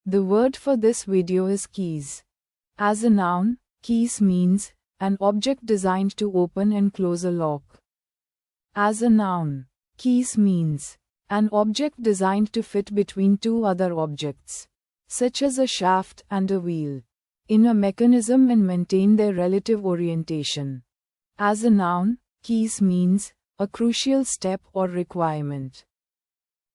The word for this video is keys. As a noun, keys means an object designed to open and close a lock. As a noun, keys means an object designed to fit between two other objects, such as a shaft and a wheel, in a mechanism and maintain their relative orientation. As a noun, keys means a crucial step or requirement.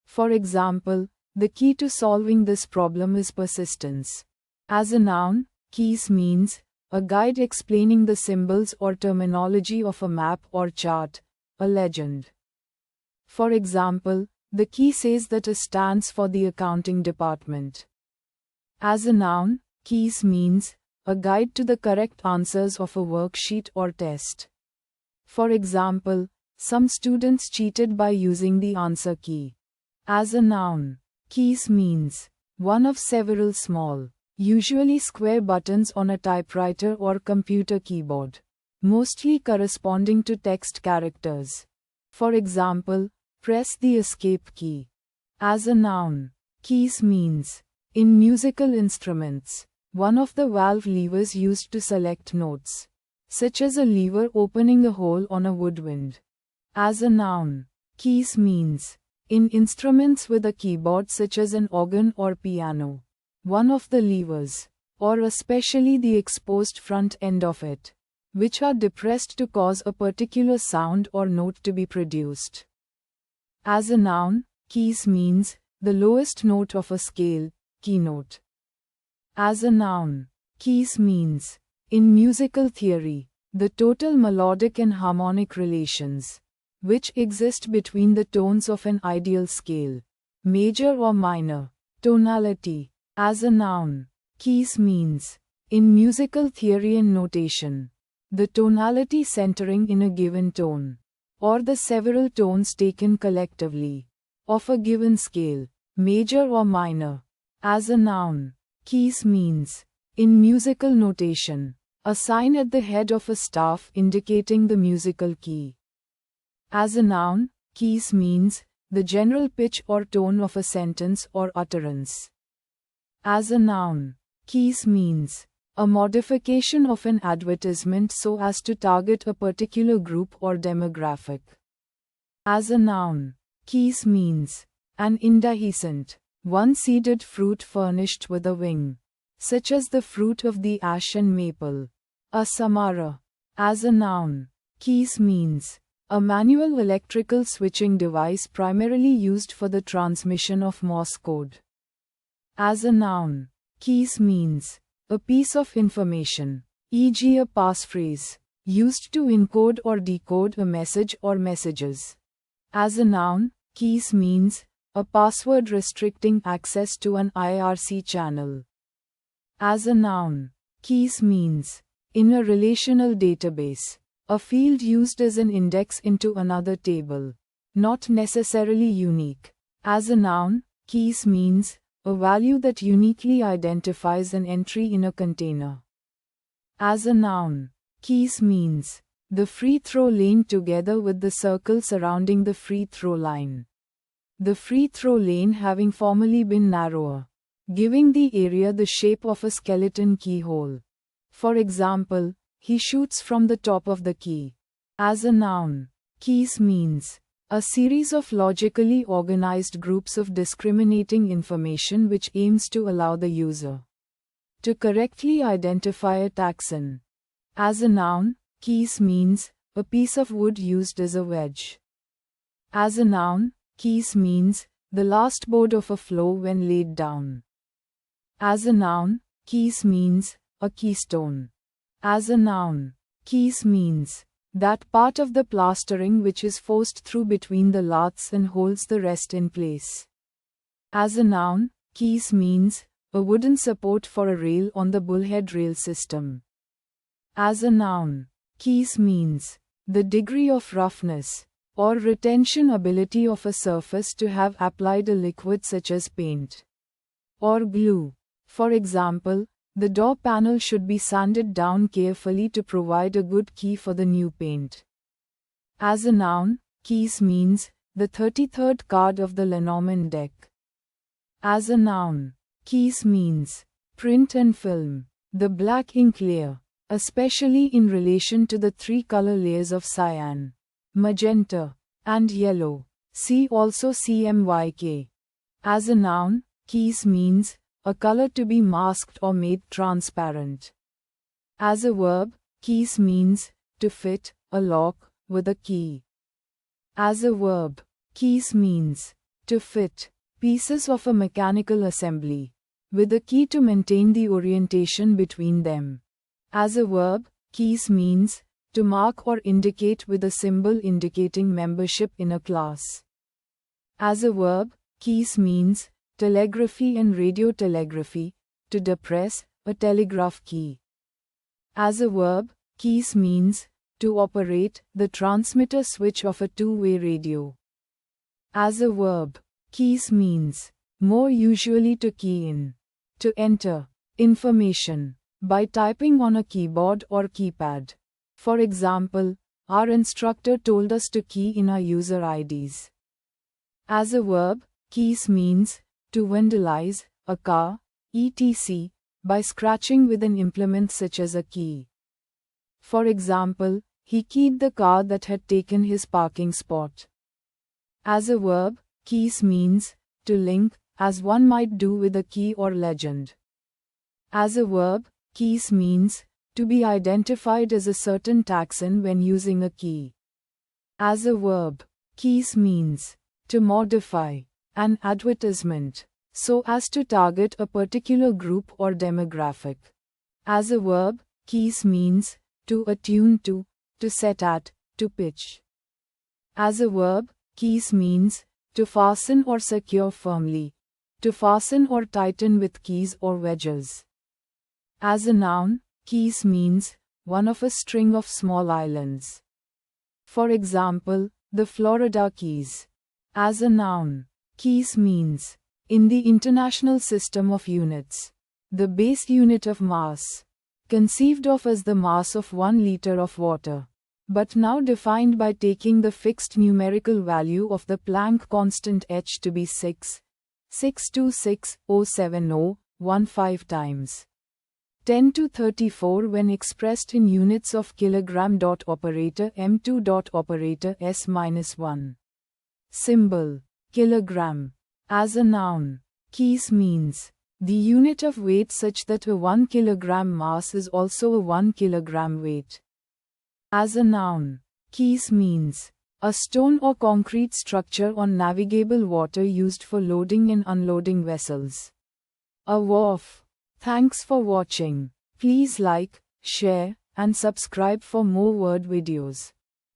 For example, the key to solving this problem is persistence. As a noun, keys means a guide explaining the symbols or terminology of a map or chart, a legend. For example, the key says that A stands for the accounting department. As a noun, keys means a guide to the correct answers of a worksheet or test. For example, some students cheated by using the answer key. As a noun, keys means one of several small, usually square buttons on a typewriter or computer keyboard, mostly corresponding to text characters. For example, press the escape key. As a noun, keys means, in musical instruments, one of the valve levers used to select notes, such as a lever opening a hole on a woodwind. As a noun, keys means, in instruments with a keyboard such as an organ or piano, one of the levers, or especially the exposed front end of it, which are depressed to cause a particular sound or note to be produced. As a noun, keys means the lowest note of a scale, keynote. As a noun, keys means, in musical theory, the total melodic and harmonic relations, which exist between the tones of an ideal scale, major or minor. Tonality. As a noun, keys means, in musical theory and notation, the tonality centering in a given tone, or the several tones taken collectively, of a given scale, major or minor. As a noun, keys means, in musical notation, a sign at the head of a staff indicating the musical key. As a noun, keys means the general pitch or tone of a sentence or utterance. As a noun, keys means a modification of an advertisement so as to target a particular group or demographic. As a noun, keys means an indehiscent, one-seeded fruit furnished with a wing, such as the fruit of the ash and maple, a samara. As a noun, keys means a manual electrical switching device primarily used for the transmission of Morse code. As a noun, keys means a piece of information, e.g. a passphrase, used to encode or decode a message or messages. As a noun, keys means a password restricting access to an IRC channel. As a noun, keys means, in a relational database, a field used as an index into another table, not necessarily unique. As a noun, keys means a value that uniquely identifies an entry in a container. As a noun, keys means the free throw lane together with the circle surrounding the free throw line. The free throw lane having formerly been narrower, giving the area the shape of a skeleton keyhole. For example, he shoots from the top of the key. As a noun, keys means a series of logically organized groups of discriminating information which aims to allow the user to correctly identify a taxon. As a noun, keys means a piece of wood used as a wedge. As a noun, keys means the last board of a flow when laid down. As a noun, keys means a keystone. As a noun, keys means that part of the plastering which is forced through between the laths and holds the rest in place. As a noun, keys means a wooden support for a rail on the bullhead rail system. As a noun, keys means the degree of roughness or retention ability of a surface to have applied a liquid such as paint or glue. For example, the door panel should be sanded down carefully to provide a good key for the new paint. As a noun, keys means the 33rd card of the Lenormand deck. As a noun, keys means print and film. The black ink layer, especially in relation to the three color layers of cyan, magenta, and yellow. See also CMYK. As a noun, keys means a color to be masked or made transparent. As a verb, keys means to fit a lock with a key. As a verb, keys means to fit pieces of a mechanical assembly with a key to maintain the orientation between them. As a verb, keys means to mark or indicate with a symbol indicating membership in a class. As a verb, keys means telegraphy and radiotelegraphy, to depress a telegraph key. As a verb, keys means to operate the transmitter switch of a two-way radio. As a verb, keys means more usually to key in, to enter information by typing on a keyboard or keypad. For example, our instructor told us to key in our user IDs. As a verb, keys means to vandalize a car, etc., by scratching with an implement such as a key. For example, he keyed the car that had taken his parking spot. As a verb, keys means to link, as one might do with a key or legend. As a verb, keys means to be identified as a certain taxon when using a key. As a verb, keys means to modify an advertisement so as to target a particular group or demographic. As a verb, keys means to attune to set at, to pitch. As a verb, keys means to fasten or secure firmly, to fasten or tighten with keys or wedges. As a noun, keys means one of a string of small islands. For example, the Florida Keys. As a noun, keys means in the International System of Units, the base unit of mass, conceived of as the mass of 1 liter of water, but now defined by taking the fixed numerical value of the Planck constant h to be 6.62607.015 times 10 to 34 when expressed in units of kilogram. Operator m2. Operator s-1. Symbol kilogram. As a noun, keys means the unit of weight such that a 1 kilogram mass is also a 1 kilogram weight. As a noun, keys means a stone or concrete structure on navigable water used for loading and unloading vessels. A wharf. Thanks for watching. Please like, share, and subscribe for more word videos.